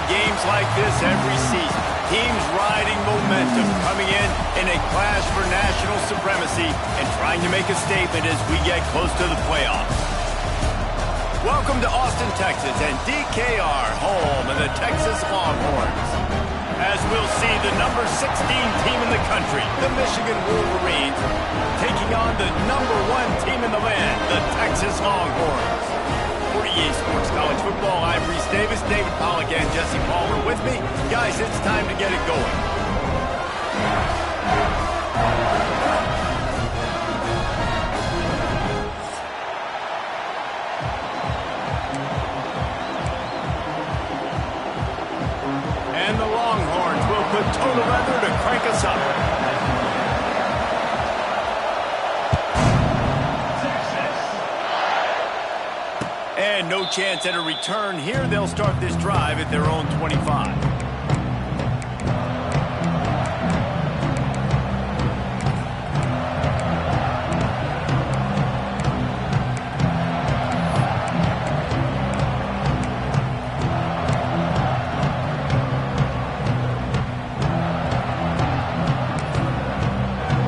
games like this every season. Teams riding momentum, coming in a clash for national supremacy and trying to make a statement as we get close to the playoffs. Welcome to Austin, Texas, and DKR, home of the Texas Longhorns. As we'll see the number 16 team in the country, the Michigan Wolverines, taking on the number 1 team in the land, the Texas Longhorns. For EA Sports College Football, I'm Reese Davis, David Pollack, and Jesse Palmer with me. Guys, it's time to get it going. And the Longhorns will put toe to leather to crank us up. And no chance at a return here. They'll start this drive at their own 25.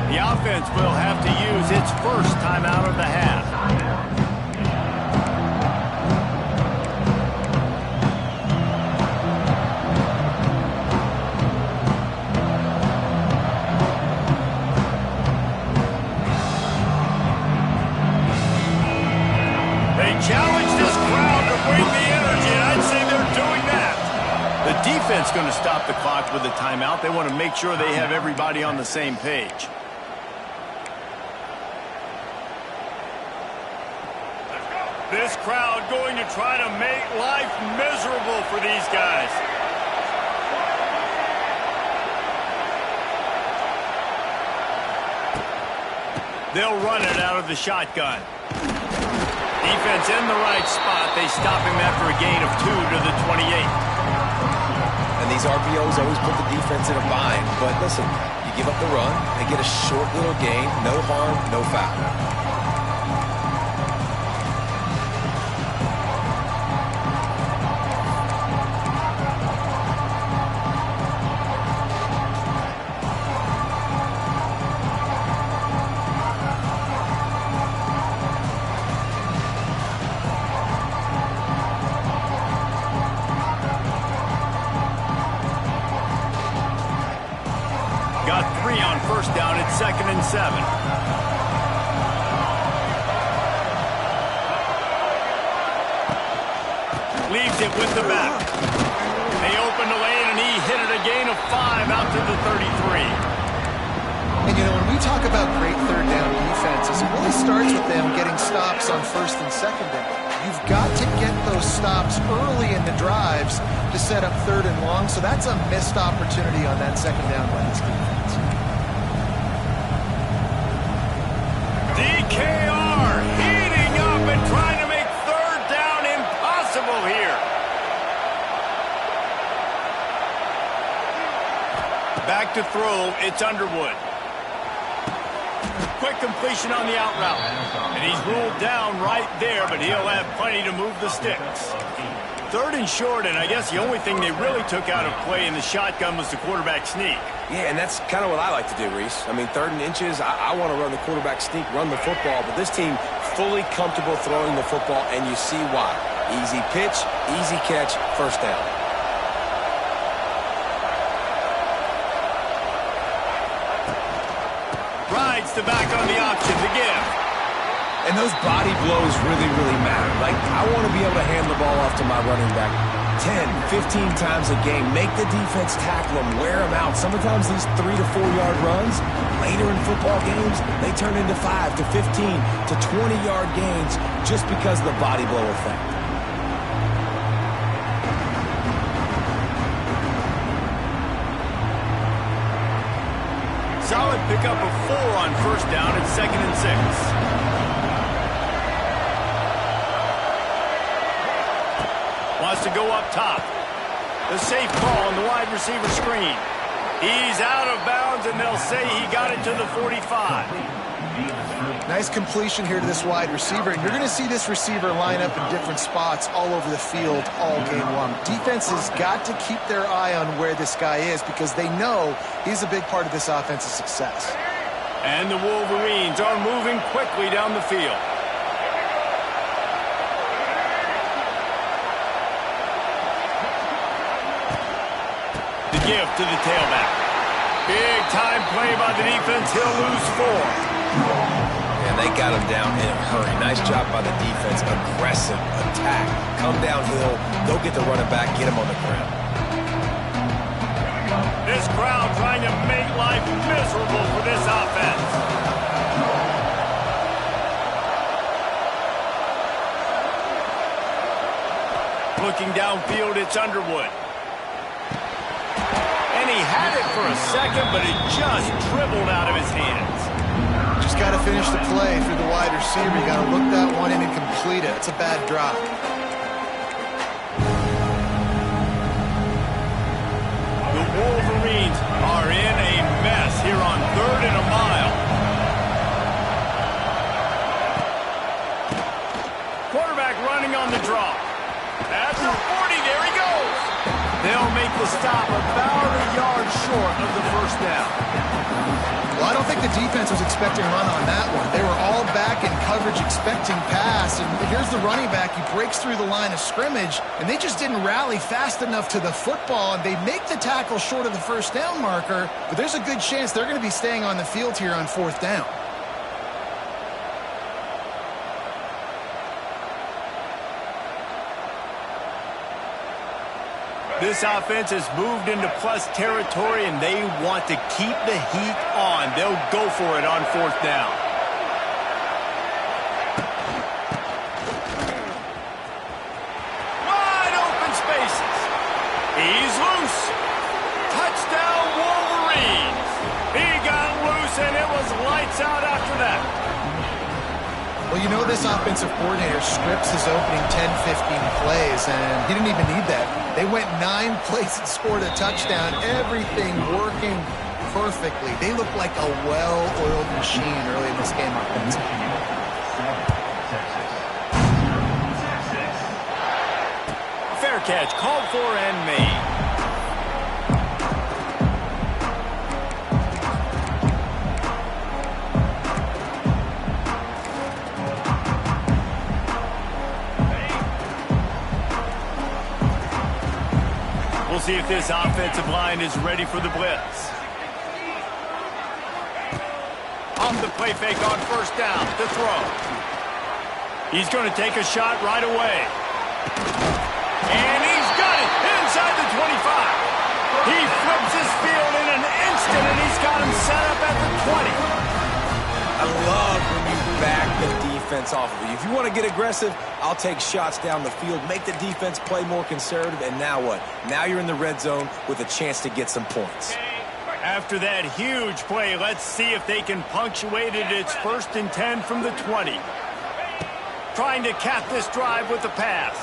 The offense will have to use its first timeout of the half. Challenge this crowd to bring the energy, and I'd say they're doing that. The defense going to stop the clock with a timeout. They want to make sure they have everybody on the same page. This crowd going to try to make life miserable for these guys. They'll run it out of the shotgun. Defense in the right spot. They stop him after a gain of 2 to the 28. And these RPOs always put the defense in a bind. But listen, you give up the run, they get a short little gain, no harm, no foul. Got 3 on first down at 2nd and 7. Leaves it with the back. They open the lane, and he hit it a gain of 5 out to the 33. And, you know, when we talk about great third down defenses, it really starts with them getting stops on first and second down. You've got to get those stops early in the drives to set up third and long, so that's a missed opportunity on that second down by this defense. DKR heating up and trying to make third down impossible here. Back to throw, it's Underwood. Quick completion on the out route. And he's ruled down right there, but he'll have plenty to move the sticks. 3rd and short, and I guess the only thing they really took out of play in the shotgun was the quarterback sneak. Yeah, and that's kind of what I like to do, Reese. I mean, 3rd and inches, I want to run the quarterback sneak, run the football, but this team fully comfortable throwing the football, and you see why. Easy pitch, easy catch, first down. Rides the back on the option to give. And those body blows really, really matter. Like, I want to be able to hand the ball off to my running back 10, 15 times a game. Make the defense tackle them, wear them out. Sometimes these 3 to 4 yard runs, later in football games, they turn into 5 to 15 to 20 yard gains just because of the body blow effect. Solid pickup of 4 on first down at 2nd and 6. Wants to go up top. The safe ball on the wide receiver screen. He's out of bounds and they'll say he got it to the 45. Nice completion here to this wide receiver, and you're going to see this receiver line up in different spots all over the field all game long. Defense has got to keep their eye on where this guy is because they know he's a big part of this offense's success. And the Wolverines are moving quickly down the field. The gift to the tailback. Big time play by the defense. He'll lose 4. And they got him down in a hurry. Nice job by the defense. Aggressive attack. Come downhill. Go get the running back. Get him on the ground. This crowd trying to make life miserable for this offense. Looking downfield, it's Underwood. And he had it for a second, but it just dribbled out of his hands. Just got to finish the play through the wide receiver. You got to look that one in and complete it. It's a bad drop. The Wolverines are in a mess here on 3rd and a mile. Quarterback running on the draw. At the 40, there he goes. They'll make the stop about a yard short of the first down. Well, I don't think the defense was expecting a run on that one. They were all back in coverage expecting pass, and here's the running back. He breaks through the line of scrimmage, and they just didn't rally fast enough to the football, and they make the tackle short of the first down marker, but there's a good chance they're going to be staying on the field here on 4th down. This offense has moved into plus territory, and they want to keep the heat on. They'll go for it on 4th down. Wide open spaces. He's loose. Touchdown, Wolverines. He got loose, and it was lights out after that. Well, you know this offensive coordinator scripts his opening 10, 15 plays, and he didn't even need that. They went 9 plays and scored a touchdown, everything working perfectly. They look like a well-oiled machine early in this game offensively. Fair catch, called for and made. We'll see if this offensive line is ready for the blitz. Off the play fake on 1st down, the throw. He's going to take a shot right away. And he's got it inside the 25. He flips his field in an instant, and he's got him set up at the 20. I love when you back the defense off of you. If you want to get aggressive, I'll take shots down the field, make the defense play more conservative, and now what? Now you're in the red zone with a chance to get some points. After that huge play, let's see if they can punctuate it. It's 1st and 10 from the 20. Trying to cap this drive with the pass.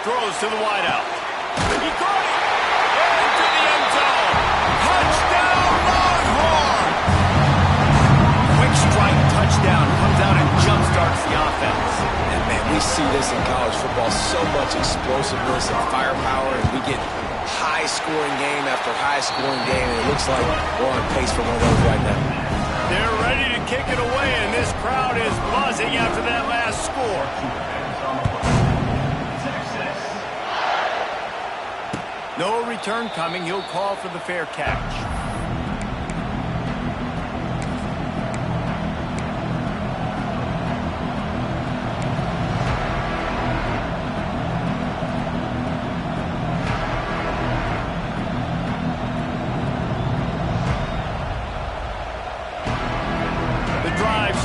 Throws to the wideout. He caught it! Into the end zone! Touchdown, Longhorns! Quick strike touchdown comes out and jumpstarts the offense. And man, we see this in college football, so much explosiveness and firepower, and we get high-scoring game after high-scoring game, and it looks like we're on pace for one of those right now. They're ready to kick it away, and this crowd is buzzing after that last score. No return coming. He'll call for the fair catch.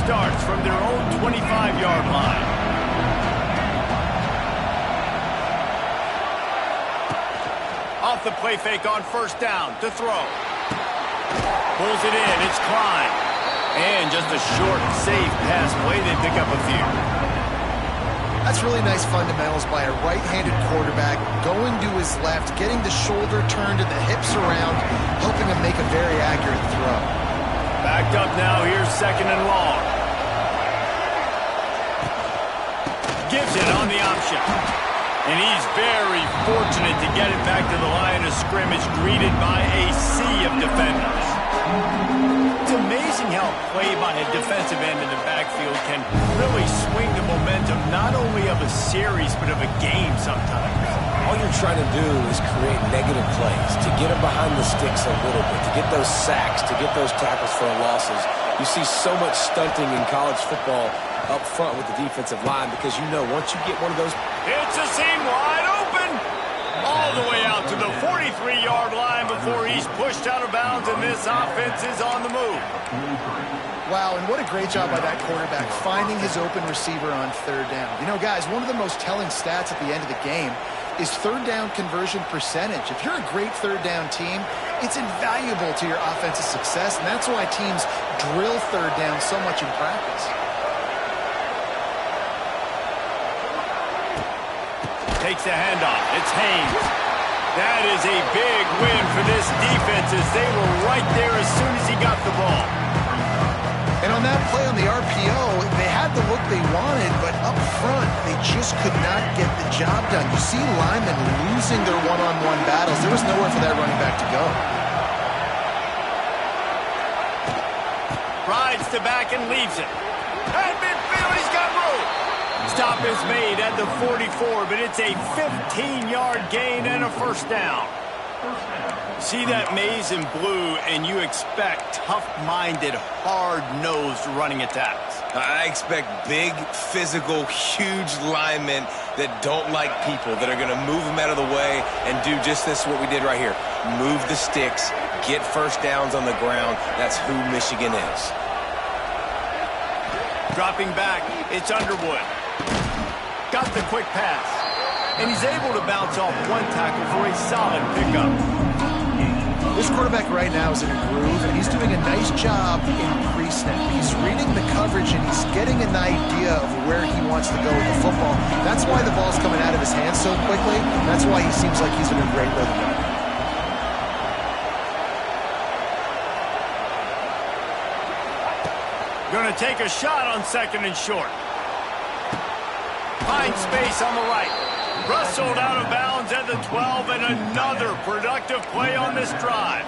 Starts from their own 25-yard line. Off the play fake on 1st down to throw. Pulls it in, it's Klein. And just a short, safe pass play, they pick up a few. That's really nice fundamentals by a right-handed quarterback, going to his left, getting the shoulder turned and the hips around, helping him make a very accurate throw. throw. Backed up now, here's 2nd and long. Gives it on the option. And he's very fortunate to get it back to the line of scrimmage, greeted by a sea of defenders. It's amazing how play by a defensive end in the backfield can really swing the momentum not only of a series, but of a game sometimes. All you're trying to do is create negative plays, to get them behind the sticks a little bit, to get those sacks, to get those tackles for losses. You see so much stunting in college football up front with the defensive line because you know once you get one of those... It's a seam wide open. All the way out to the 43-yard line before he's pushed out of bounds, and this offense is on the move. Wow, and what a great job by that quarterback finding his open receiver on 3rd down. You know, guys, one of the most telling stats at the end of the game is 3rd down conversion percentage. If you're a great 3rd down team, it's invaluable to your offensive success, and that's why teams drill 3rd down so much in practice. Takes the handoff. It's Haynes. That is a big win for this defense as they were right there as soon as he got the ball. And on that play on the RPO, they had the look they wanted, but up front, they just could not get the job done. You see linemen losing their one-on-one battles. There was nowhere for that running back to go. Rides to back and leaves it. At midfield, he's got room. Stop is made at the 44, but it's a 15-yard gain and a 1st down. See that maze in blue, and you expect tough-minded, hard-nosed running attacks. I expect big, physical, huge linemen that don't like people, that are going to move them out of the way and do just this, what we did right here. Move the sticks, get 1st downs on the ground. That's who Michigan is. Dropping back, it's Underwood. Got the quick pass. And he's able to bounce off one tackle for a solid pickup. This quarterback right now is in a groove, and he's doing a nice job in pre-snap. He's reading the coverage, and he's getting an idea of where he wants to go with the football. That's why the ball's coming out of his hands so quickly. That's why he seems like he's in a great rhythm. Going to take a shot on 2nd and short. Finds space on the right. Rustled out of bounds at the 12, and another productive play on this drive.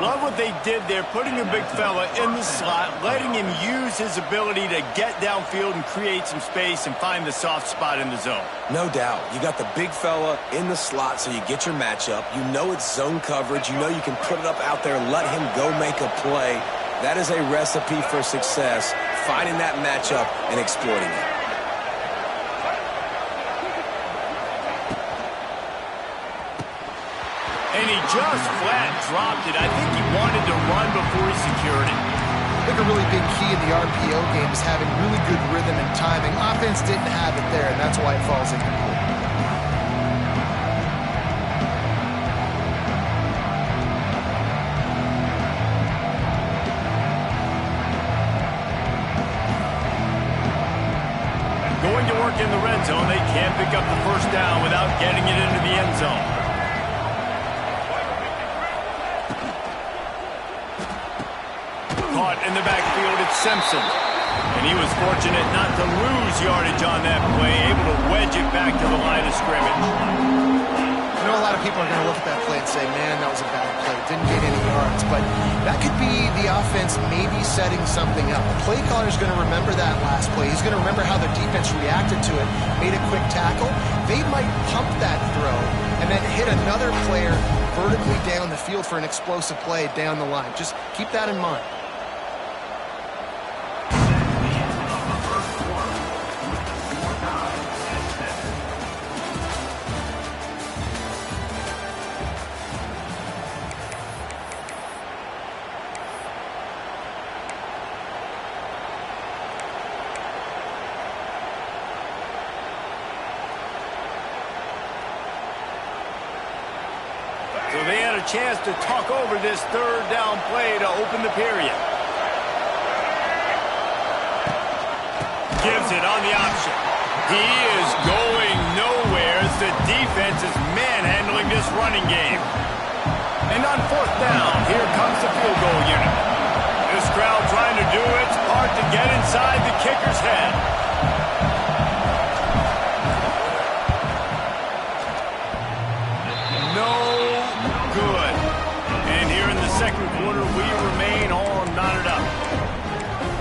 Love what they did there, putting a big fella in the slot, letting him use his ability to get downfield and create some space and find the soft spot in the zone. No doubt. You got the big fella in the slot, so you get your matchup. You know it's zone coverage. You know you can put it up out there and let him go make a play. That is a recipe for success, finding that matchup and exploiting it. And he just flat dropped it. I think he wanted to run before he secured it. I think a really big key in the RPO game is having really good rhythm and timing. Offense didn't have it there, and that's why it falls incomplete. Going to work in the red zone, they can't pick up the 1st down without getting it into the end zone. Caught in the backfield, it's Simpson. And he was fortunate not to lose yardage on that play, able to wedge it back to the line of scrimmage. I know a lot of people are going to look at that play and say, man, that was a bad play. Didn't get any yards. But that could be the offense maybe setting something up. The play caller is going to remember that last play. He's going to remember how the defense reacted to it, made a quick tackle. They might pump that throw and then hit another player vertically down the field for an explosive play down the line. Just keep that in mind. So they had a chance to talk over this 3rd down play to open the period. Gives it on the option. He is going nowhere as the defense is manhandling this running game. And on 4th down, here comes the field second quarter. We remain all knotted up.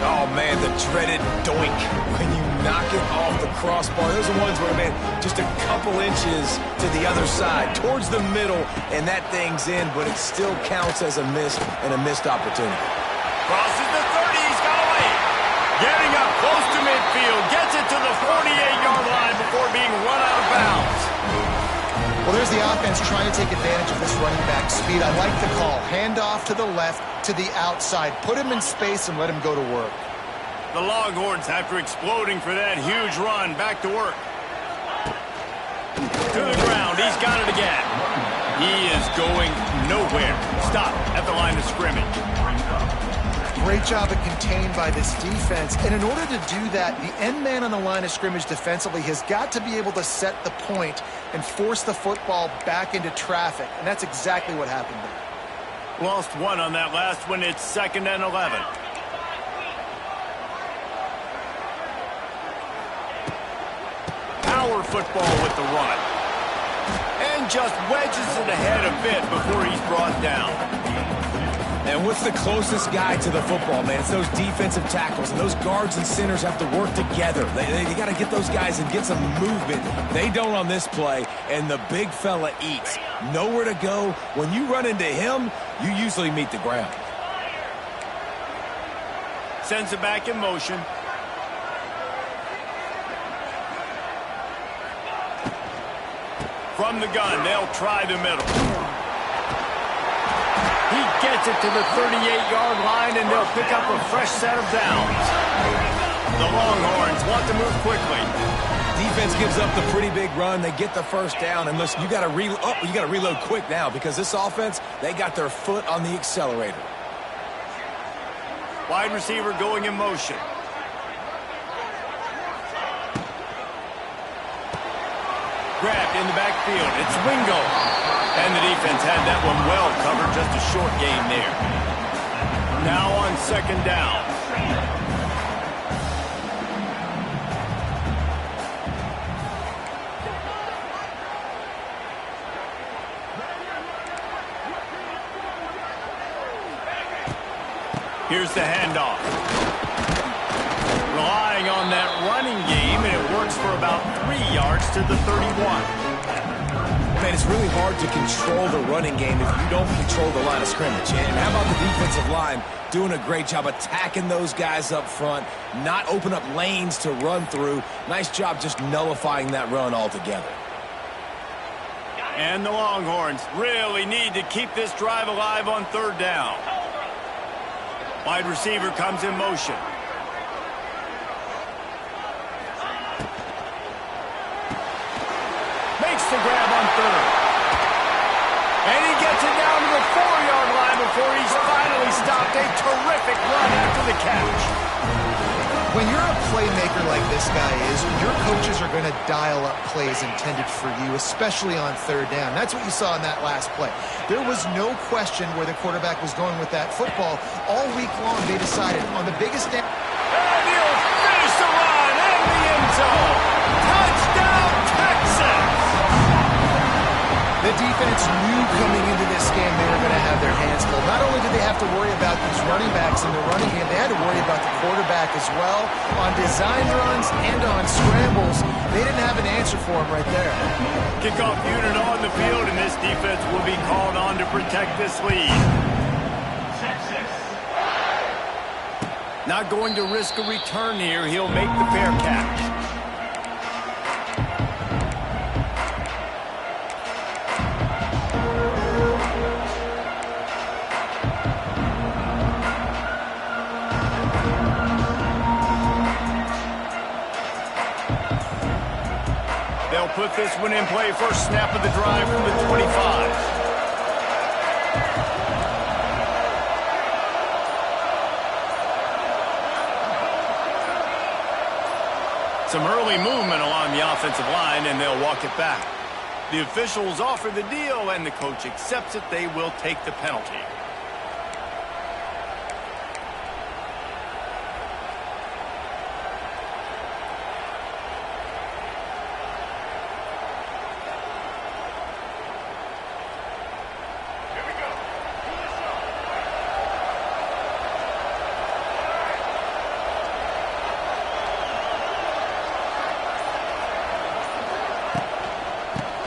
Oh, man, the dreaded doink when you knock it off the crossbar. Those are ones where, man, just a couple inches to the other side, towards the middle, and that thing's in, but it still counts as a miss and a missed opportunity. Crosses the 30. He's got away. Getting up close to midfield. Gets it to the 48-yard line before being run out of bounds. Well, there's the offense trying to take advantage of this running back speed. I like the call. Hand off to the left, to the outside. Put him in space and let him go to work. The Longhorns, after exploding for that huge run, back to work. To the ground. He's got it again. He is going nowhere. Stop at the line of scrimmage. Great job at contained by this defense. And in order to do that, the end man on the line of scrimmage defensively has got to be able to set the point and force the football back into traffic. And that's exactly what happened there. Lost one on that last one. It's 2nd and 11. Power football with the run. And just wedges it ahead a bit before he's brought down. And what's the closest guy to the football, man? It's those defensive tackles, and those guards and centers have to work together. They got to get those guys and get some movement. They don't on this play, and the big fella eats. Nowhere to go. When you run into him, you usually meet the ground. Sends it back in motion. From the gun, they'll try the middle. He gets it to the 38-yard line, and they'll pick up a fresh set of downs. The Longhorns want to move quickly. Defense gives up the pretty big run. They get the first down, and listen, you got to reload quick now because this offense, they got their foot on the accelerator. Wide receiver going in motion. Grabbed in the backfield. It's Wingo. And the defense had that one well covered. Just a short gain there. Now on 2nd down. Here's the handoff. Relying on that running game, and it works for about 3 yards to the 31. Man, it's really hard to control the running game if you don't control the line of scrimmage. And how about the defensive line doing a great job attacking those guys up front, not open up lanes to run through. Nice job just nullifying that run altogether. And the Longhorns really need to keep this drive alive on 3rd down. Wide receiver comes in motion. Makes the grab on 3rd. And he gets it down to the 4-yard line before he's finally stopped. A terrific run after the catch. When you're a playmaker like this guy is, your coaches are going to dial up plays intended for you, especially on 3rd down. That's what you saw in that last play. There was no question where the quarterback was going with that football. All week long, they decided on the biggest down. And he'll finish the run in the end zone. Touchdown, Texas! The defense knew coming into this game they were going to have their hands full. Not only did they have to worry about these running backs in the running game, they had to worry about the quarterback as well. On design runs and on scrambles, they didn't have an answer for him right there. Kickoff unit on the field, and this defense will be called on to protect this lead. Not going to risk a return here. He'll make the fair catch. They'll put this one in play. First snap of the drive from the 25. Some early movement along the offensive line, and they'll walk it back. The officials offer the deal, and the coach accepts it. They will take the penalty.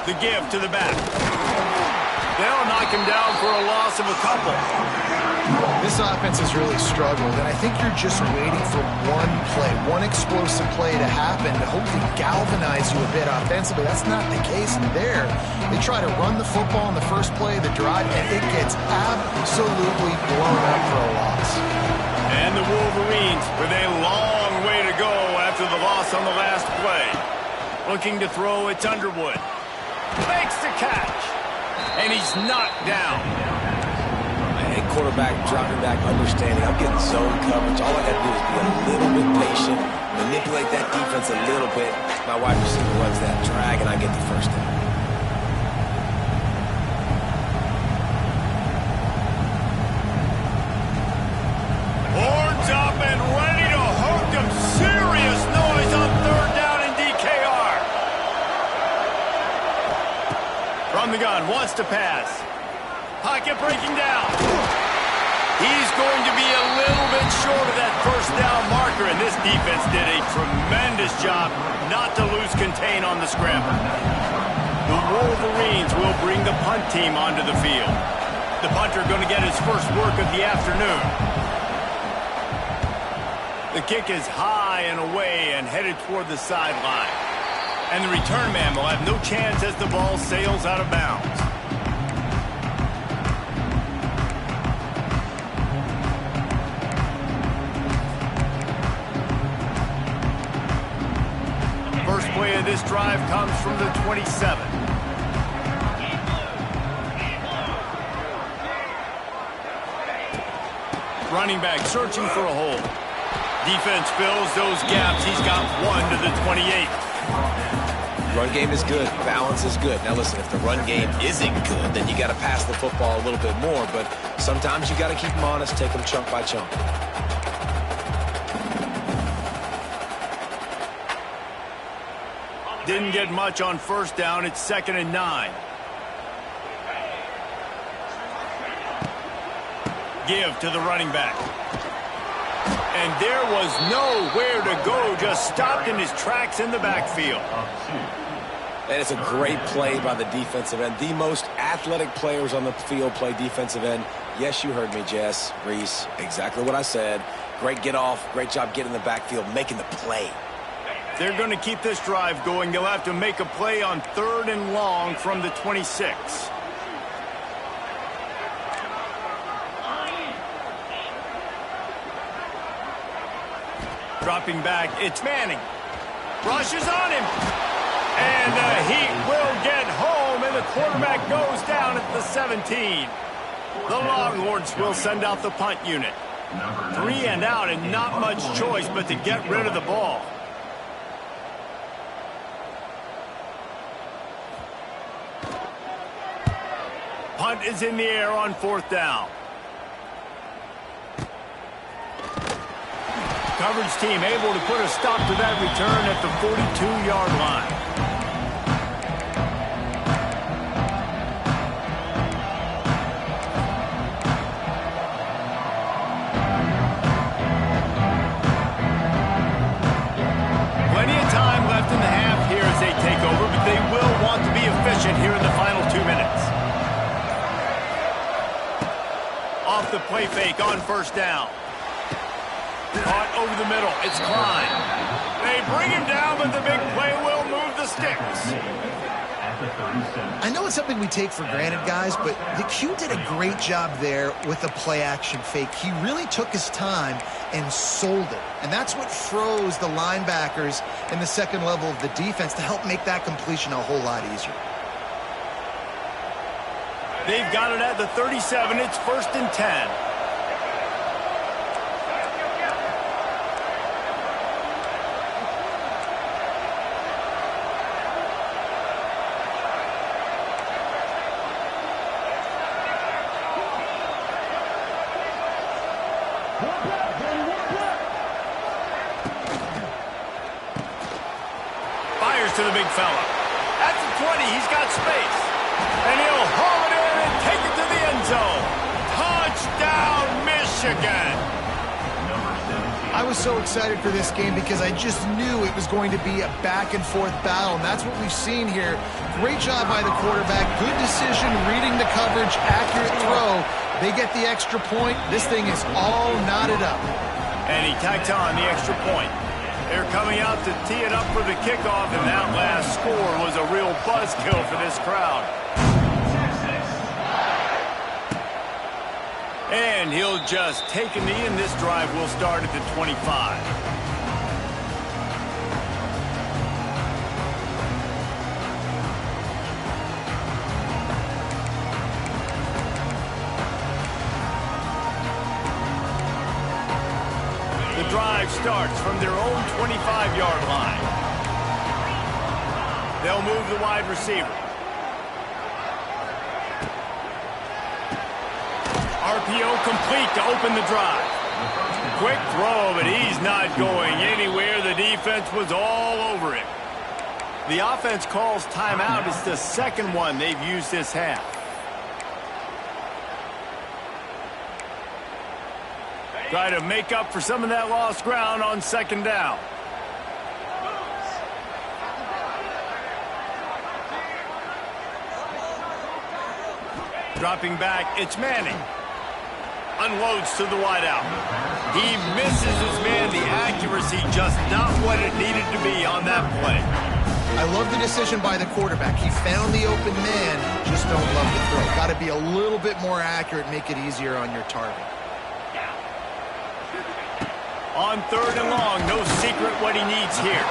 The give to the back. They'll knock him down for a loss of a couple. This offense has really struggled, and I think you're just waiting for one play, one explosive play to happen to hopefully galvanize you a bit offensively. That's not the case there. They try to run the football in the first play of the drive, and it gets absolutely blown up for a loss. And the Wolverines with a long way to go after the loss on the last play. Looking to throw, it's Underwood. Makes the catch. And he's knocked down. Hey, quarterback dropping back, understanding. I'm getting zone coverage. All I got to do is be a little bit patient, manipulate that defense a little bit. My wide receiver runs that drag, and I get the first down. Horns up and ready to hook them. Serious noise on third down in DKR. From the gun, wants to pass. Pocket breaking down. He's going to be a little bit short of that first down marker, and this defense did a tremendous job not to lose contain on the scramble. The Wolverines will bring the punt team onto the field. The punter going to get his first work of the afternoon. The kick is high and away and headed toward the sideline. And the return man will have no chance as the ball sails out of bounds. First play of this drive comes from the 27. Running back searching for a hole. Defense fills those gaps. He's got one to the 28. Run game is good. Balance is good. Now listen, if the run game isn't good, then you got to pass the football a little bit more. But sometimes you got to keep them honest, take them chunk by chunk. Didn't get much on first down. It's 2nd and 9. Give to the running back. And there was nowhere to go. Just stopped in his tracks in the backfield. And it's a great play by the defensive end. The most athletic players on the field play defensive end. Yes, you heard me, Jess, Reese. Exactly what I said. Great get off. Great job getting in the backfield, making the play. They're going to keep this drive going. They'll have to make a play on 3rd and long from the 26. Dropping back, it's Manning. Rushes on him. And the Heat will get home, and the quarterback goes down at the 17. The Longhorns will send out the punt unit. 3 and out, and not much choice but to get rid of the ball. Punt is in the air on 4th down. Coverage team able to put a stop to that return at the 42-yard line. Plenty of time left in the half here as they take over, but they will want to be efficient here in the final 2 minutes. Off the play fake on 1st down. Caught over the middle. It's Klein. They bring him down, but the big play will move the sticks. I know it's something we take for granted, guys, but the Q did a great job there with the play-action fake. He really took his time and sold it. And that's what froze the linebackers in the second level of the defense to help make that completion a whole lot easier. They've got it at the 37. It's 1st and 10. Fires to the big fella. At the 20, he's got space. And he'll haul it in and take it to the end zone. Touchdown, Michigan. I was so excited for this game because I just knew it was going to be a back-and-forth battle, and that's what we've seen here. Great job by the quarterback. Good decision, reading the coverage, accurate throw. They get the extra point. This thing is all knotted up. And he tacks on the extra point. They're coming out to tee it up for the kickoff, and that last score was a real buzzkill for this crowd. And he'll just take a knee, and this drive will start at the 25. The drive starts from their own 25-yard line. They'll move the wide receiver. RPO complete to open the drive. Quick throw, but he's not going anywhere. The defense was all over him. The offense calls timeout. It's the second one they've used this half. Try to make up for some of that lost ground on second down. Dropping back, it's Manning. Unloads to the wideout. He misses his man. The accuracy just not what it needed to be on that play. I love the decision by the quarterback. He found the open man, just don't love the throw. Got to be a little bit more accurate, make it easier on your target. On third and long, no secret what he needs here.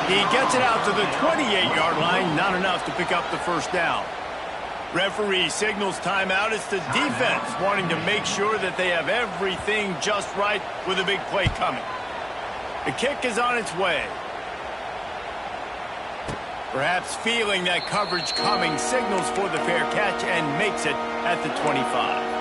He gets it out to the 28-yard line, not enough to pick up the first down. Referee signals timeout. It's the defense wanting to make sure that they have everything just right with a big play coming. The kick is on its way. Perhaps feeling that coverage coming, signals for the fair catch and makes it at the 25.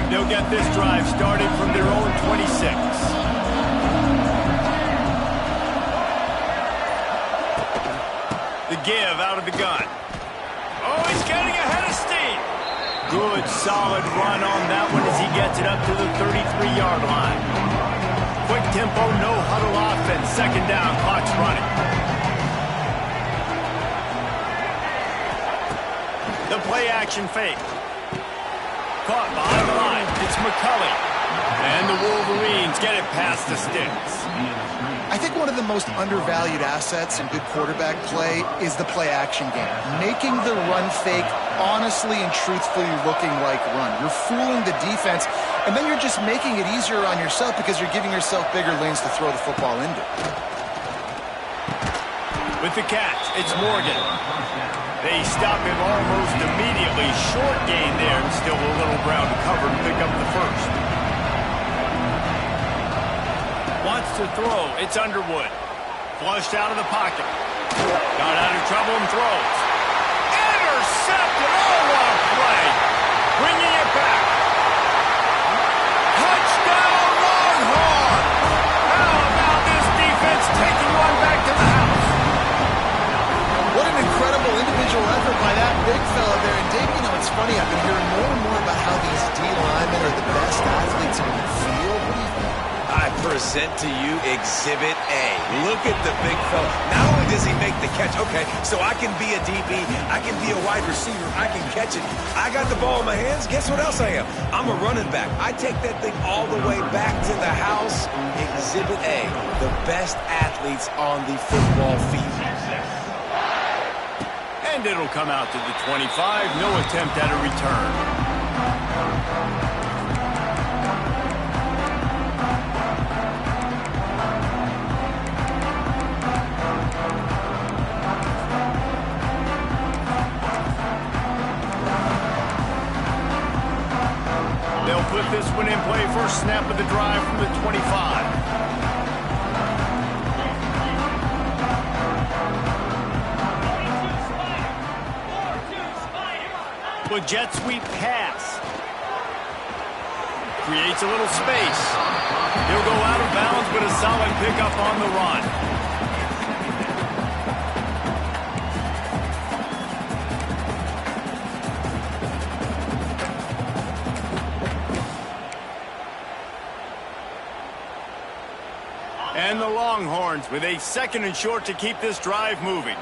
They'll get this drive started from their own 26. The give out of the gun. Oh, he's getting ahead of steam. Good, solid run on that one as he gets it up to the 33-yard line. Quick tempo, no huddle offense. Second down, clock's running. The play action fake. Caught behind the line. It's McCulley. And the Wolverines get it past the sticks. I think one of the most undervalued assets in good quarterback play is the play-action game. Making the run fake honestly and truthfully looking like run. You're fooling the defense, and then you're just making it easier on yourself because you're giving yourself bigger lanes to throw the football into. With the catch, it's Morgan. They stop him almost immediately. Short gain there, and still a little ground to cover to pick up the first. Wants to throw. It's Underwood. Flushed out of the pocket. Got out of trouble and throws. Intercepted. Oh, what a play. Bringing it back. Touchdown, Longhorn. How about this defense taking one back to the house? What an incredible individual effort by that big fella there. And Dave, you know, it's funny. I've been hearing more and more about how these D linemen are the best athletes on the field. What do you think? I present to you Exhibit A. Look at the big fella. Not only does he make the catch, okay, so I can be a DB, I can be a wide receiver, I can catch it. I got the ball in my hands. Guess what else I am? I'm a running back. I take that thing all the way back to the house. Exhibit A, the best athletes on the football field. And it'll come out to the 25. No attempt at a return. They'll put this one in play. First snap of the drive from the 25. With jet sweep pass. Creates a little space. He'll go out of bounds, but a solid pickup on the run. And the Longhorns with a 2nd and short to keep this drive moving.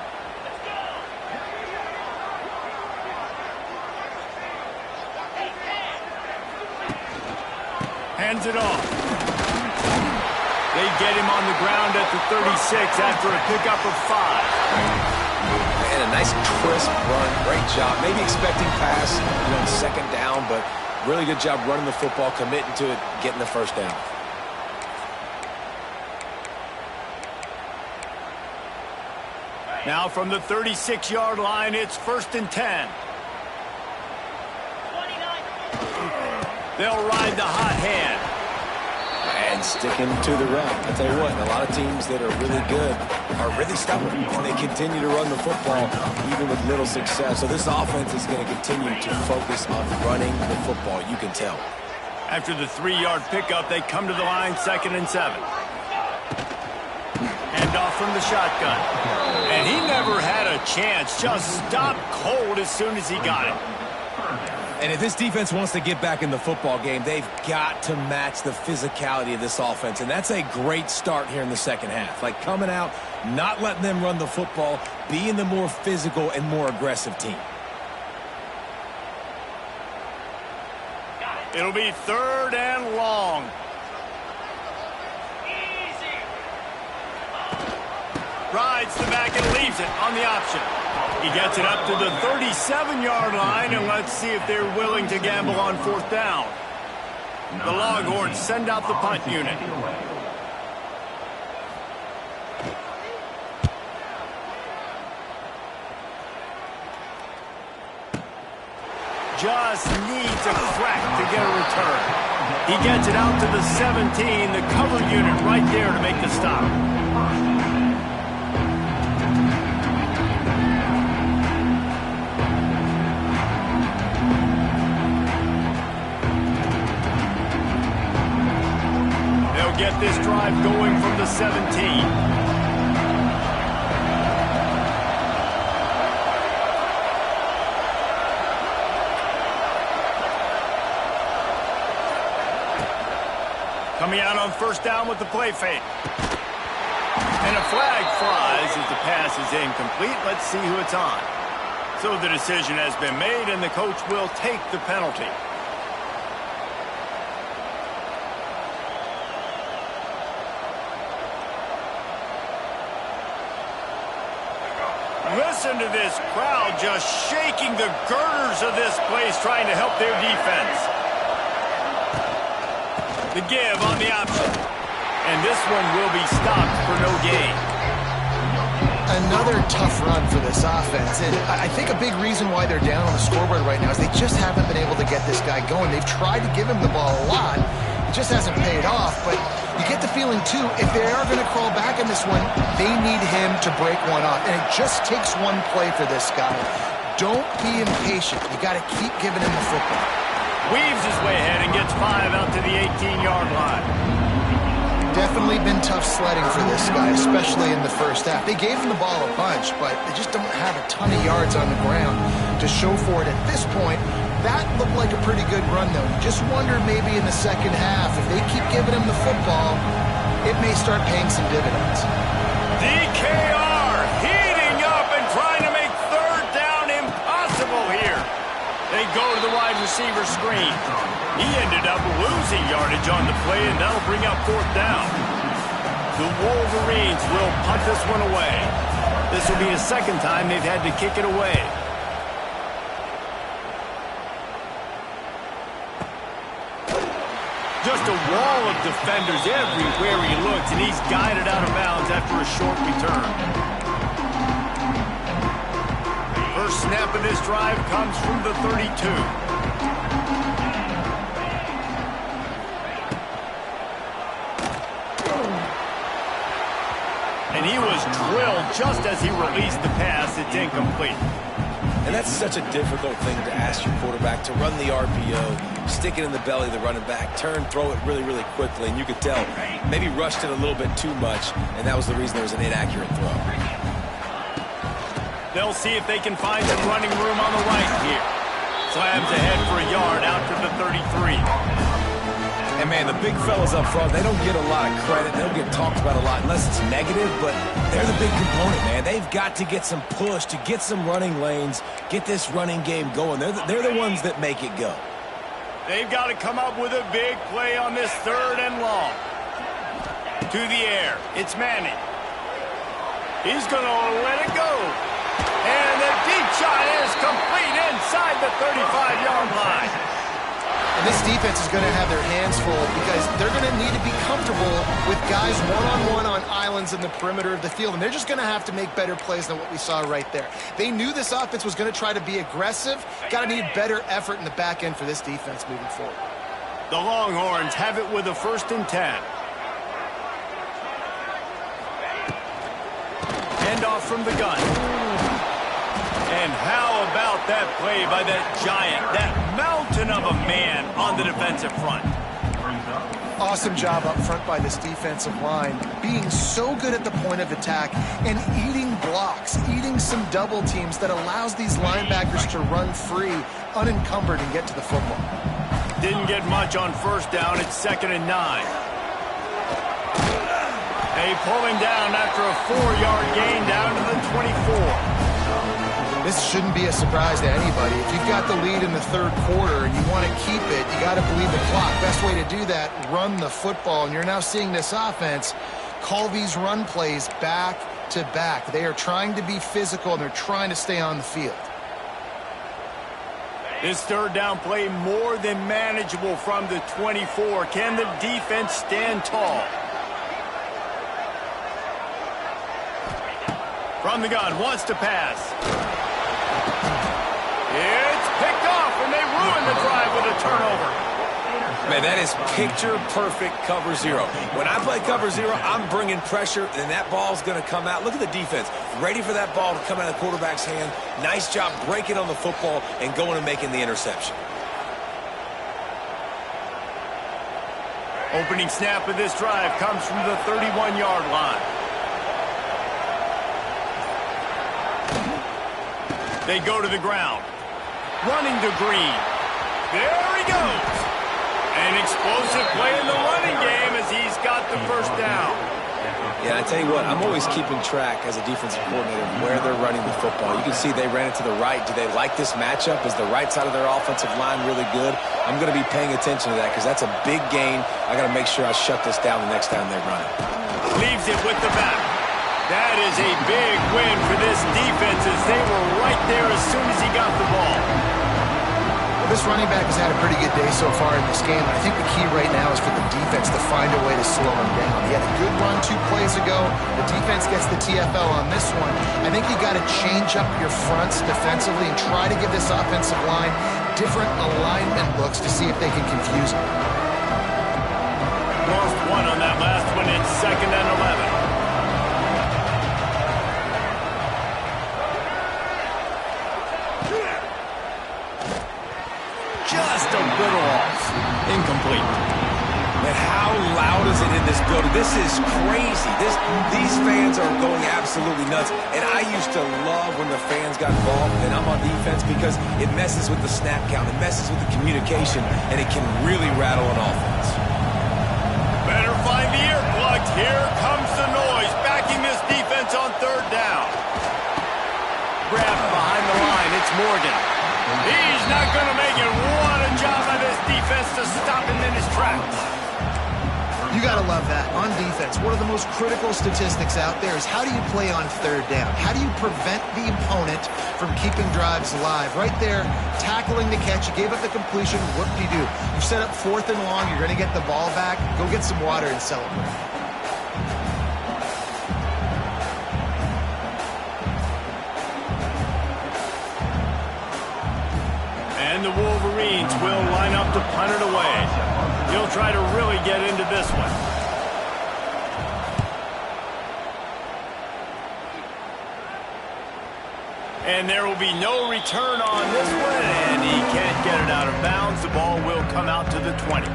Hands it off. They get him on the ground at the 36 after a pickup of 5. And a nice crisp run. Great job. Maybe expecting pass, on 2nd down, but really good job running the football, committing to it, getting the 1st down. Now from the 36-yard line, it's 1st and 10. They'll ride the hot hand. And sticking to the run. I tell you what, a lot of teams that are really good are really stubborn. And they continue to run the football even with little success. So this offense is going to continue to focus on running the football. You can tell. After the 3-yard pickup, they come to the line 2nd and 7. Hand off from the shotgun. And he never had a chance. Just stopped cold as soon as he got it. And if this defense wants to get back in the football game, they've got to match the physicality of this offense. And that's a great start here in the 2nd half. Like coming out, not letting them run the football, being the more physical and more aggressive team. It'll be 3rd and long. Rides the back and leaves it on the option. He gets it up to the 37-yard line, and let's see if they're willing to gamble on 4th down. The Longhorns send out the punt unit. Just needs a crack to get a return. He gets it out to the 17, the cover unit right there to make the stop. Get this drive going from the 17. Coming out on 1st down with the play fake. And a flag flies as the pass is incomplete. Let's see who it's on. So the decision has been made, and the coach will take the penalty. Listen to this crowd just shaking the girders of this place, trying to help their defense. The give on the option. And this one will be stopped for no gain. Another tough run for this offense. And I think a big reason why they're down on the scoreboard right now is they just haven't been able to get this guy going. They've tried to give him the ball a lot. It just hasn't paid off. But you get the feeling, too, if they are going to crawl back in this one, they need him to break one off. And it just takes one play for this guy. Don't be impatient. You got to keep giving him the football. Weaves his way ahead and gets 5 out to the 18-yard line. Definitely been tough sledding for this guy, especially in the 1st half. They gave him the ball a bunch, but they just don't have a ton of yards on the ground to show for it at this point. That looked like a pretty good run, though. You just wonder maybe in the 2nd half, if they keep giving him the football, it may start paying some dividends. DKR heating up and trying to make 3rd down impossible here. They go to the wide receiver screen. He ended up losing yardage on the play, and that'll bring up 4th down. The Wolverines will punt this one away. This will be the 2nd time they've had to kick it away. Just a wall of defenders everywhere he looks, and he's guided out of bounds after a short return. First snap of this drive comes from the 32. And he was drilled just as he released the pass. It's incomplete. And that's such a difficult thing to ask your quarterback, to run the RPO, stick it in the belly of the running back, turn, throw it really, really quickly. And you could tell maybe rushed it a little bit too much, and that was the reason there was an inaccurate throw. They'll see if they can find some running room on the right here. Slams ahead for a yard out to the 33. And, man, the big fellas up front, they don't get a lot of credit. They don't get talked about a lot unless it's negative, but they're the big component, man. They've got to get some push, to get some running lanes, get this running game going. They're the ones that make it go. They've got to come up with a big play on this 3rd and long. To the air. It's Manning. He's going to let it go. And the deep shot is complete inside the 35-yard line. And this defense is going to have their hands full because they're going to need to be comfortable with guys one-on-one on islands in the perimeter of the field. And they're just going to have to make better plays than what we saw right there. They knew this offense was going to try to be aggressive. Got to need better effort in the back end for this defense moving forward. The Longhorns have it with a 1st and 10. Handoff from the gun. And how about that play by that giant, that mountain of a man on the defensive front? Awesome job up front by this defensive line, being so good at the point of attack and eating blocks, eating some double teams that allows these linebackers to run free, unencumbered, and get to the football. Didn't get much on 1st down. It's 2nd and 9. They pull him down after a 4-yard gain down to the 24. This shouldn't be a surprise to anybody. If you've got the lead in the 3rd quarter and you want to keep it, you got to believe the clock. Best way to do that, run the football. And you're now seeing this offense call these run plays back to back. They are trying to be physical, and they're trying to stay on the field. This 3rd down play more than manageable from the 24. Can the defense stand tall? From the gun, wants to pass. It's picked off, and they ruin the drive with a turnover. Man, that is picture-perfect cover 0. When I play cover 0, I'm bringing pressure, and that ball's going to come out. Look at the defense. Ready for that ball to come out of the quarterback's hand. Nice job breaking on the football and going and making the interception. Opening snap of this drive comes from the 31-yard line. They go to the ground. Running to Green. There he goes. An explosive play in the running game as he's got the 1st down. Yeah, I tell you what, I'm always keeping track as a defensive coordinator of where they're running the football. You can see they ran it to the right. Do they like this matchup? Is the right side of their offensive line really good? I'm going to be paying attention to that because that's a big gain. I got to make sure I shut this down the next time they run it. Leaves it with the back. That is a big win for this defense as they were right there as soon as he got the ball. Well, this running back has had a pretty good day so far in this game. I think the key right now is for the defense to find a way to slow him down. He had a good run 2 plays ago. The defense gets the TFL on this one. I think you got to change up your fronts defensively and try to give this offensive line different alignment looks to see if they can confuse him. Lost 1 on that last one. It's 2nd and 11. Just a little off. Incomplete. Man, how loud is it in this building? This is crazy. These fans are going absolutely nuts. And I used to love when the fans got involved, and I'm on defense because it messes with the snap count. It messes with the communication, and it can really rattle an offense. Better find the earplugs. Here comes the noise, backing this defense on 3rd down. Grabbed behind the line. It's Morgan. He's not going to make it. What a job by this defense to stop him in his tracks. You got to love that. On defense, one of the most critical statistics out there is how do you play on 3rd down? How do you prevent the opponent from keeping drives alive? Right there, tackling the catch. You gave up the completion. What do? You set up 4th and long. You're going to get the ball back. Go get some water and celebrate. And the Wolverines will line up to punt it away. He'll try to really get into this one. And there will be no return on this one, and he can't get it out of bounds. The ball will come out to the 20.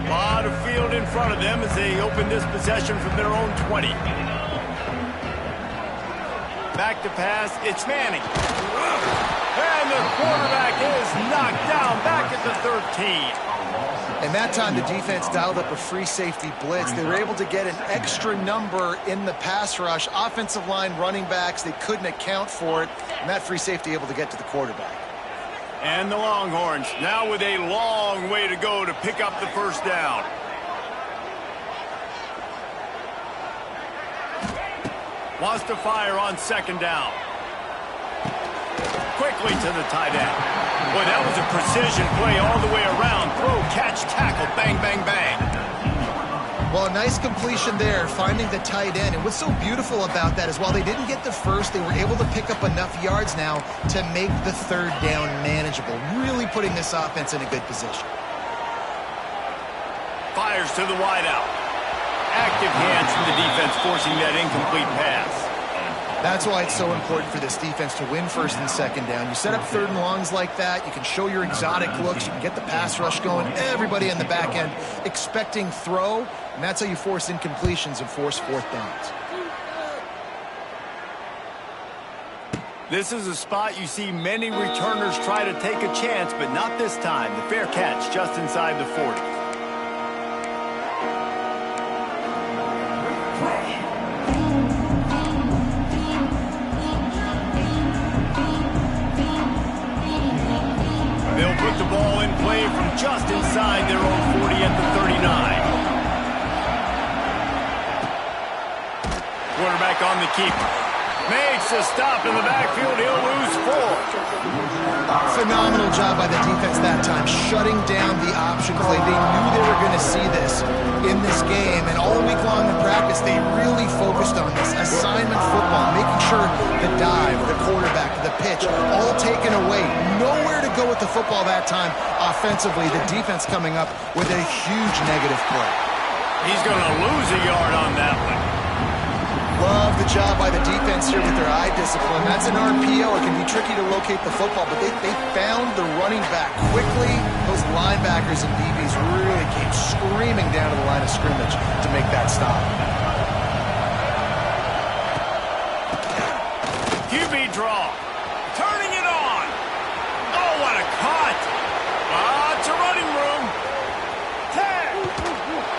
A lot of field in front of them as they open this possession from their own 20. Back to pass, it's Manning. And the quarterback is knocked down back at the 13. And that time the defense dialed up a free safety blitz. They were able to get an extra number in the pass rush. Offensive line, running backs, they couldn't account for it. And that free safety able to get to the quarterback. And the Longhorns now with a long way to go to pick up the first down. Wants to fire on second down. Quickly to the tight end. Boy, that was a precision play all the way around. Throw, catch, tackle, bang, bang, bang. Well, a nice completion there, finding the tight end. And what's so beautiful about that is while they didn't get the first, they were able to pick up enough yards now to make the third down manageable. Really putting this offense in a good position. Fires to the wideout. Active hands from the defense forcing that incomplete pass. That's why it's so important for this defense to win first and second down. You set up third and longs like that, you can show your exotic looks, you can get the pass rush going, everybody in the back end expecting throw, and that's how you force incompletions and force fourth downs. This is a spot you see many returners try to take a chance, but not this time. The fair catch just inside the 40. They'll put the ball in play from just inside their own 40 at the 39. Quarterback on the keeper. Makes a stop in the backfield. He'll lose 4. Phenomenal job by the defense that time, shutting down the option play. They knew they were going to see this in this game, and all week long in practice, they really focused on this assignment football, making sure the dive, the quarterback, the pitch, all taken away. Nowhere to go with the football that time offensively. The defense coming up with a huge negative play. He's going to lose a yard on that one. Love the job by the defense here with their eye discipline. That's an RPO. It can be tricky to locate the football, but they found the running back quickly. Those linebackers and DBs really came screaming down to the line of scrimmage to make that stop. QB draw. Turning it on. Oh, what a cut. Lots of running room. 10.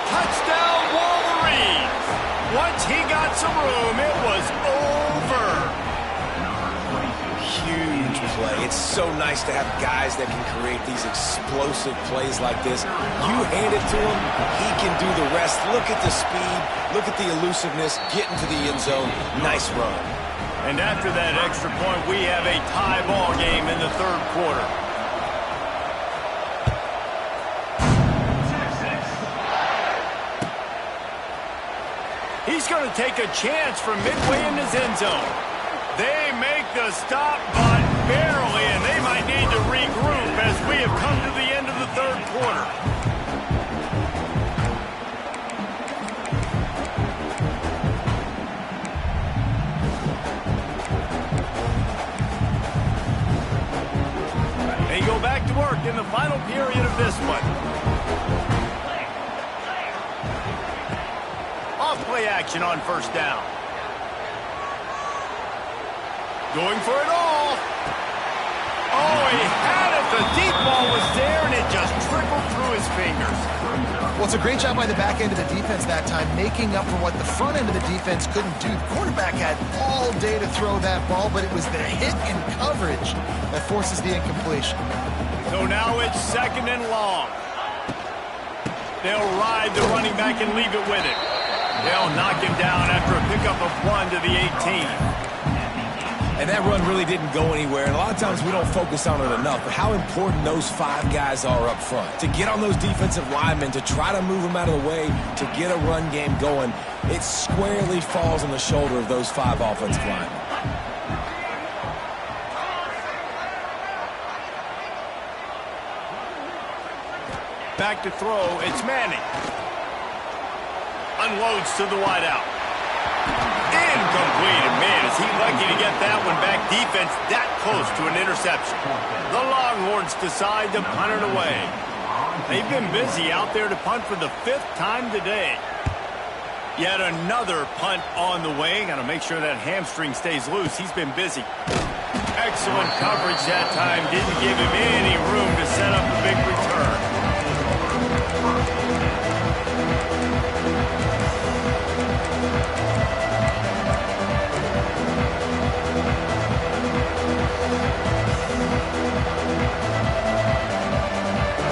Touchdown Wolverines. Once he got some room, it was over. Huge play. It's so nice to have guys that can create these explosive plays like this. You hand it to him, he can do the rest. Look at the speed, look at the elusiveness, get into the end zone. Nice run. And after that extra point, we have a tie ball game in the third quarter. He's going to take a chance from midway in his end zone. They make the stop, but barely, and they might need to regroup as we have come to the end of the third quarter. They go back to work in the final period of this one. Play action on first down. Going for it all. Oh, he had it. The deep ball was there, and it just trickled through his fingers. Well, it's a great job by the back end of the defense that time, making up for what the front end of the defense couldn't do. The quarterback had all day to throw that ball, but it was the hit in coverage that forces the incompletion. So now it's second and long. They'll ride the running back and leave it with it. They'll knock him down after a pickup of 1 to the 18. And that run really didn't go anywhere. And a lot of times we don't focus on it enough. But how important those 5 guys are up front. To get on those defensive linemen, to try to move them out of the way, to get a run game going, it squarely falls on the shoulder of those 5 offensive linemen. Back to throw, it's Manning. Unloads to the wideout. Incomplete. And man, is he lucky to get that one back. Defense that close to an interception. The Longhorns decide to punt it away. They've been busy out there to punt for the 5th time today. Yet another punt on the way. Got to make sure that hamstring stays loose. He's been busy. Excellent coverage that time. Didn't give him any room to set up a big return.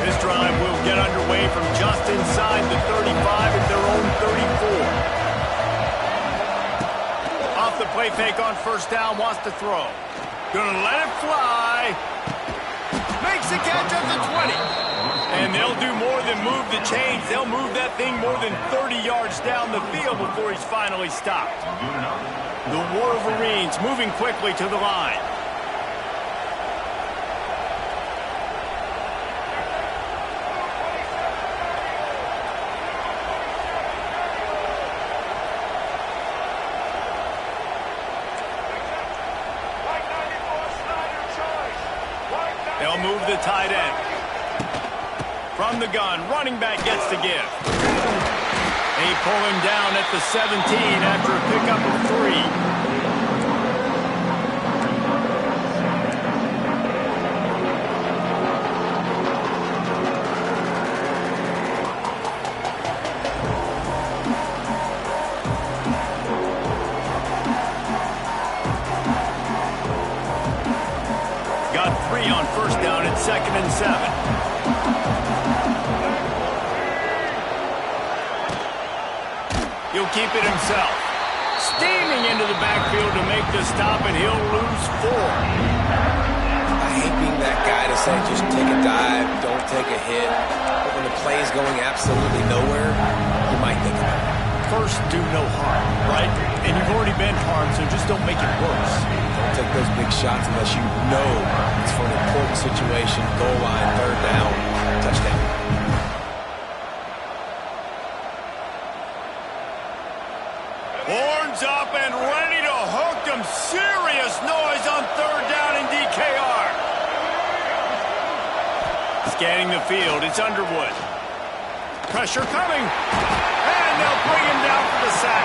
This drive will get underway from just inside the 35 at their own 34. Off the play fake on first down, wants to throw. Gonna let it fly. Makes the catch at the 20. And they'll do more than move the chains. They'll move that thing more than 30 yards down the field before he's finally stopped. The Wolverines moving quickly to the line. They'll move the tight end. From the gun, running back gets to give. They pull him down at the 17 after a pickup of 3. Got 3 on first down at 2nd and 7. He'll keep it himself. Steaming into the backfield to make the stop, and he'll lose 4. I hate being that guy to say just take a dive, don't take a hit. But when the play is going absolutely nowhere, you might think about it. First, do no harm, right? And you've already been harmed, so just don't make it worse. Don't take those big shots unless you know it's for an important situation, goal line, 3rd down, touchdown. Horns up and ready to hook them. Serious noise on 3rd down in DKR. Scanning the field, it's Underwood. Pressure coming. And they'll bring him down for the sack.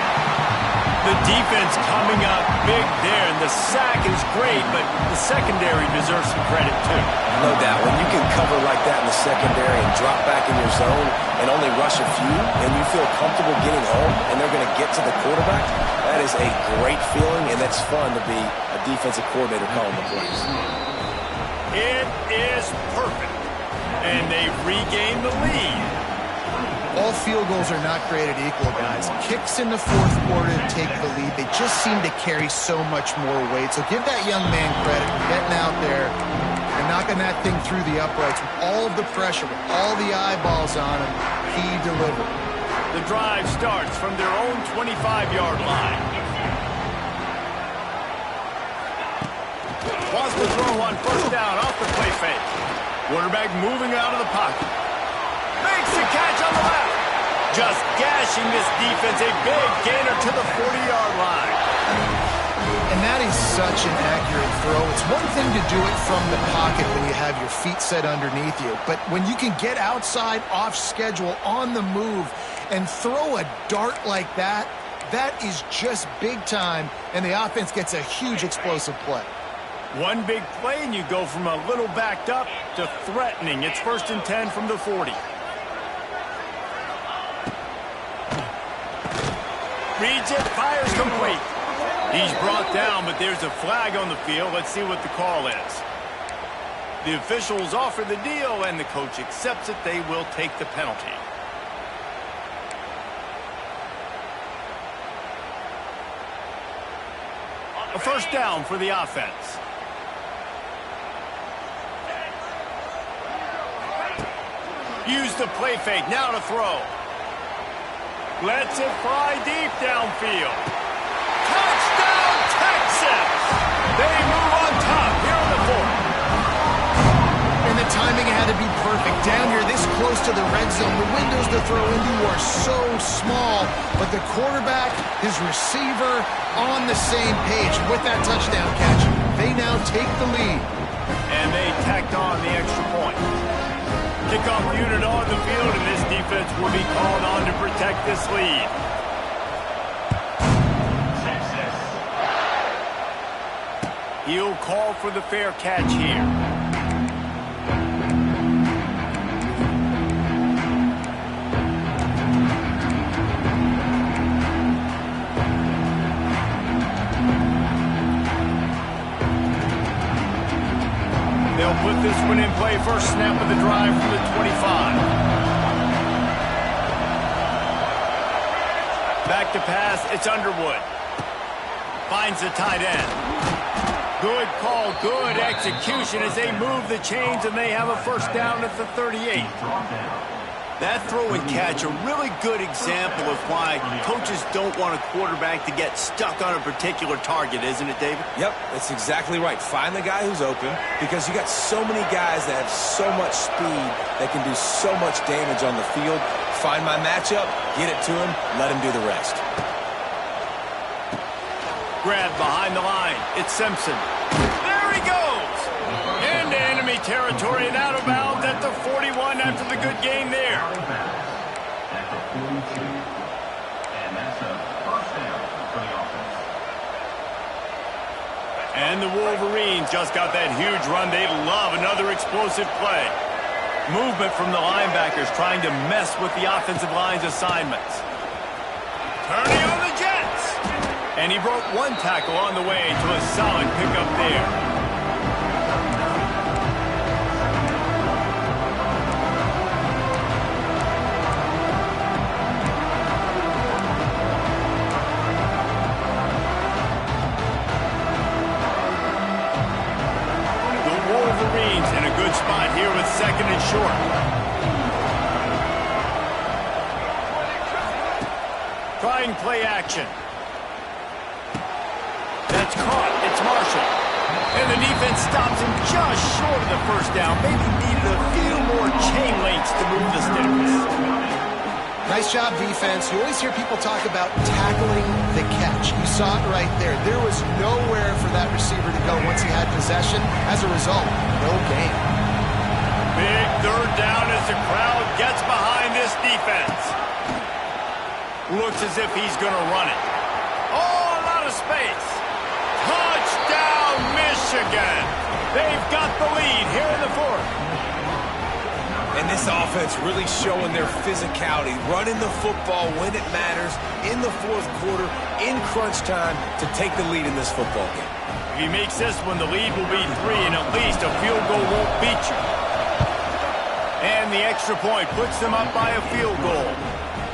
The defense coming up big there, and the sack is great, but the secondary deserves some credit too. No doubt. When you can cover like that in the secondary and drop back in your zone and only rush a few, and you feel comfortable getting home, and they're going to get to the quarterback, that is a great feeling, and it's fun to be a defensive coordinator calling the plays. It is perfect, and they regain the lead. All field goals are not created equal, guys. Kicks in the 4th quarter to take the lead. They just seem to carry so much more weight. So give that young man credit for getting out there and knocking that thing through the uprights with all of the pressure, with all the eyeballs on him. He delivered. The drive starts from their own 25-yard line. Wants to throw on first down off the play fake. Quarterback moving out of the pocket. Makes the catch on the left. Just gashing this defense. A big gainer to the 40-yard line. And that is such an accurate throw. It's one thing to do it from the pocket when you have your feet set underneath you. But when you can get outside, off schedule, on the move, and throw a dart like that, that is just big time. And the offense gets a huge explosive play. One big play, and you go from a little backed up to threatening. It's 1st and 10 from the 40. Reads it, fires complete. He's brought down, but there's a flag on the field. Let's see what the call is. The officials offer the deal, and the coach accepts it. They will take the penalty. A first down for the offense. Use the play fake, now to throw. Lets it fly deep downfield. Touchdown, Texas! They move on top here in the 4th. And the timing had to be perfect. Down here this close to the red zone, the windows to throw into are so small, but the quarterback, his receiver, on the same page. With that touchdown catch, they now take the lead. And they tacked on the extra point. Kickoff unit on the field, and this defense will be called on to protect this lead. He'll call for the fair catch here. They'll put this one in play. First snap of the drive from the 25. Back to pass, it's Underwood. Finds the tight end. Good call, good execution as they move the chains, and they have a first down at the 38. That throw and catch, a really good example of why coaches don't want a quarterback to get stuck on a particular target, isn't it, David? Yep, that's exactly right. Find the guy who's open, because you got so many guys that have so much speed that can do so much damage on the field. Find my matchup, get it to him, let him do the rest. Grab behind the line. It's Simpson. There he goes! Into enemy territory and out of bounds at the 41 after the good game there. And the Wolverines just got that huge run. They love another explosive play. Movement from the linebackers trying to mess with the offensive line's assignments. Turning on the Jets. And he broke one tackle on the way to a solid pickup there. The Wolverines in a good spot here with second and short. Trying play action. That's caught. It's Marshall. And the defense stops him just short of the first down. Maybe needed a few more chain links to move the sticks. Nice job, defense. You always hear people talk about tackling the catch. You saw it right there. There was nowhere for that receiver to go once he had possession. As a result, no gain. Big third down as the crowd gets behind this defense. Looks as if he's going to run it. Oh, a lot of space. Touchdown, Michigan! They've got the lead here in the fourth. And this offense really showing their physicality, running the football when it matters, in the fourth quarter, in crunch time, to take the lead in this football game. If he makes this one, the lead will be 3, and at least a field goal won't beat you. And the extra point puts them up by a field goal.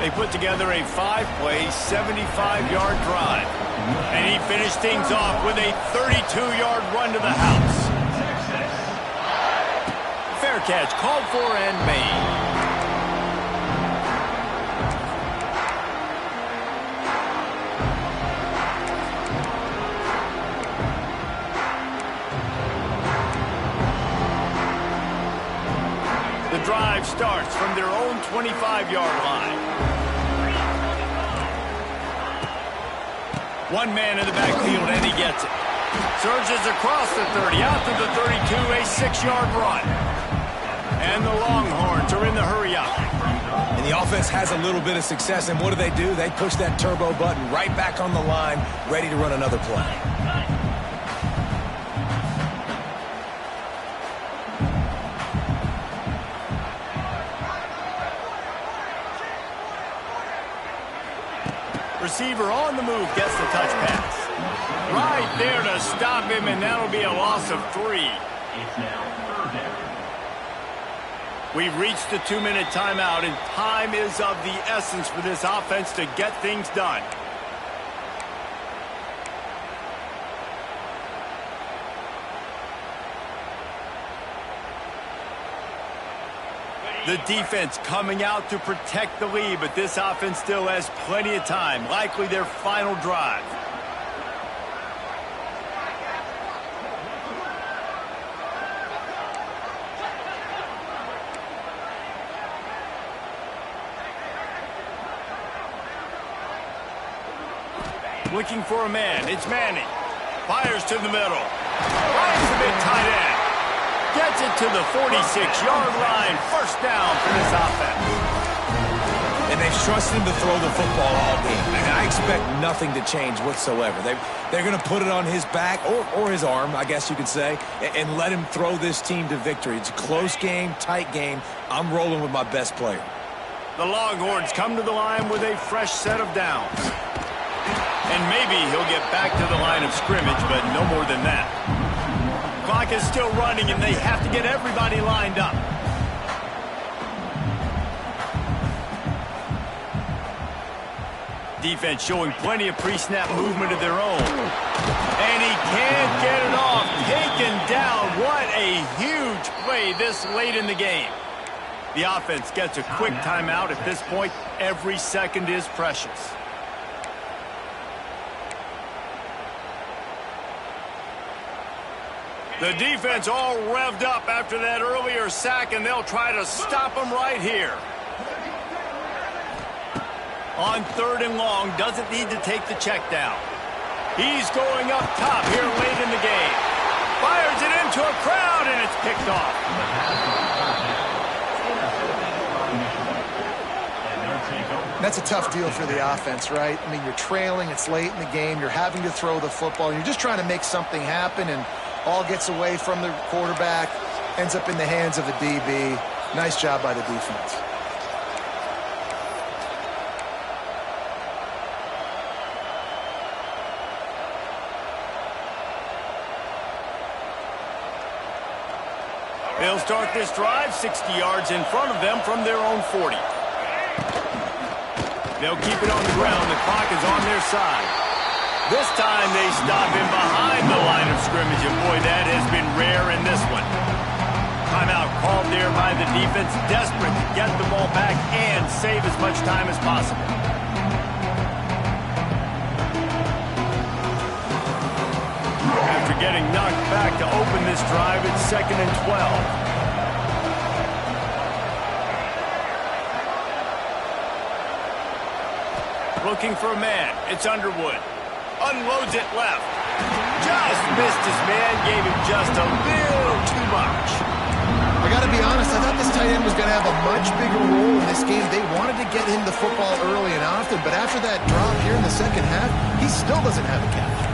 They put together a 5-play, 75-yard drive. And he finished things off with a 32-yard run to the house. Fair catch called for and made. The drive starts from their own 25-yard line. One man in the backfield, and he gets it. Surges across the 30, out to the 32, a 6-yard run. And the Longhorns are in the hurry up. And the offense has a little bit of success, and what do? They push that turbo button right back on the line, ready to run another play. Receiver on the move gets the touch pass. Right there to stop him, and that'll be a loss of 3. It's now third down. We've reached the 2-minute timeout, and time is of the essence for this offense to get things done. The defense coming out to protect the lead, but this offense still has plenty of time, likely their final drive. looking for a man. It's Manning. Fires to the middle. Finds the big tight end. Gets it to the 46-yard line. First down for this offense. And they've trusted him to throw the football all game. And I expect nothing to change whatsoever. They're going to put it on his back, or his arm, I guess you could say, and let him throw this team to victory. It's a close game, tight game. I'm rolling with my best player. The Longhorns come to the line with a fresh set of downs. And maybe he'll get back to the line of scrimmage, but no more than that. Clock is still running, and they have to get everybody lined up. Defense showing plenty of pre-snap movement of their own. And he can't get it off. Taken down. What a huge play this late in the game. The offense gets a quick timeout. At this point, every second is precious. The defense all revved up after that earlier sack, and they'll try to stop him right here. On 3rd and long, doesn't need to take the check down. He's going up top here late in the game. Fires it into a crowd, and it's picked off. That's a tough deal for the offense, right? I mean, you're trailing, it's late in the game, you're having to throw the football, you're just trying to make something happen, and all gets away from the quarterback, ends up in the hands of a DB. Nice job by the defense. They'll start this drive 60 yards in front of them from their own 40. They'll keep it on the ground. The clock is on their side. This time they stop him behind the line of scrimmage, and boy, that has been rare in this one. Timeout called there by the defense, desperate to get the ball back and save as much time as possible. After getting knocked back to open this drive, it's 2nd and 12. Looking for a man. It's Underwood. Unloads it left. Just missed his man. Gave him just a little too much. I got to be honest, I thought this tight end was going to have a much bigger role in this game. They wanted to get him the football early and often, but after that drop here in the second half, he still doesn't have a catch.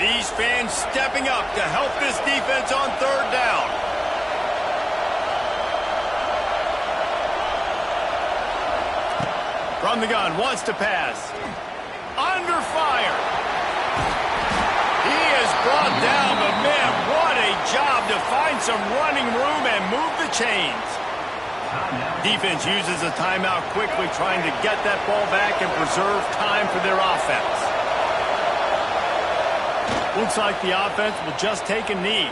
These fans stepping up to help this defense on 3rd down. From the gun, wants to pass. Under fire. He is brought down, but man, what a job to find some running room and move the chains. Defense uses a timeout quickly, trying to get that ball back and preserve time for their offense. Looks like the offense will just take a knee.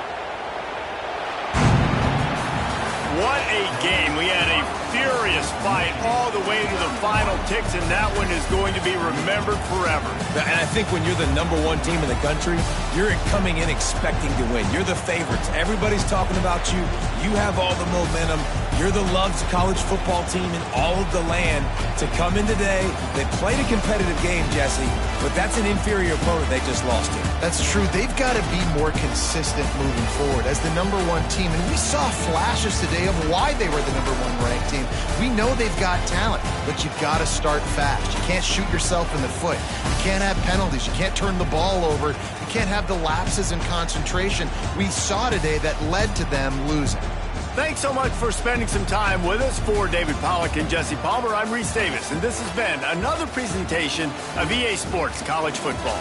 What a game. We had a furious fight all the way to the final ticks, and that one is going to be remembered forever. And I think when you're the #1 team in the country, you're coming in expecting to win. You're the favorites. Everybody's talking about you. You have all the momentum. You're the loved college football team in all of the land. To come in today, they played a competitive game, Jesse, but that's an inferior opponent they just lost to. That's true. They've got to be more consistent moving forward as the #1 team. And we saw flashes today of why they were the #1 ranked team. We know they've got talent, but you've got to start fast. You can't shoot yourself in the foot. You can't have penalties. You can't turn the ball over. You can't have the lapses in concentration we saw today that led to them losing. Thanks so much for spending some time with us. For David Pollack and Jesse Palmer, I'm Reese Davis, and this has been another presentation of EA Sports College Football.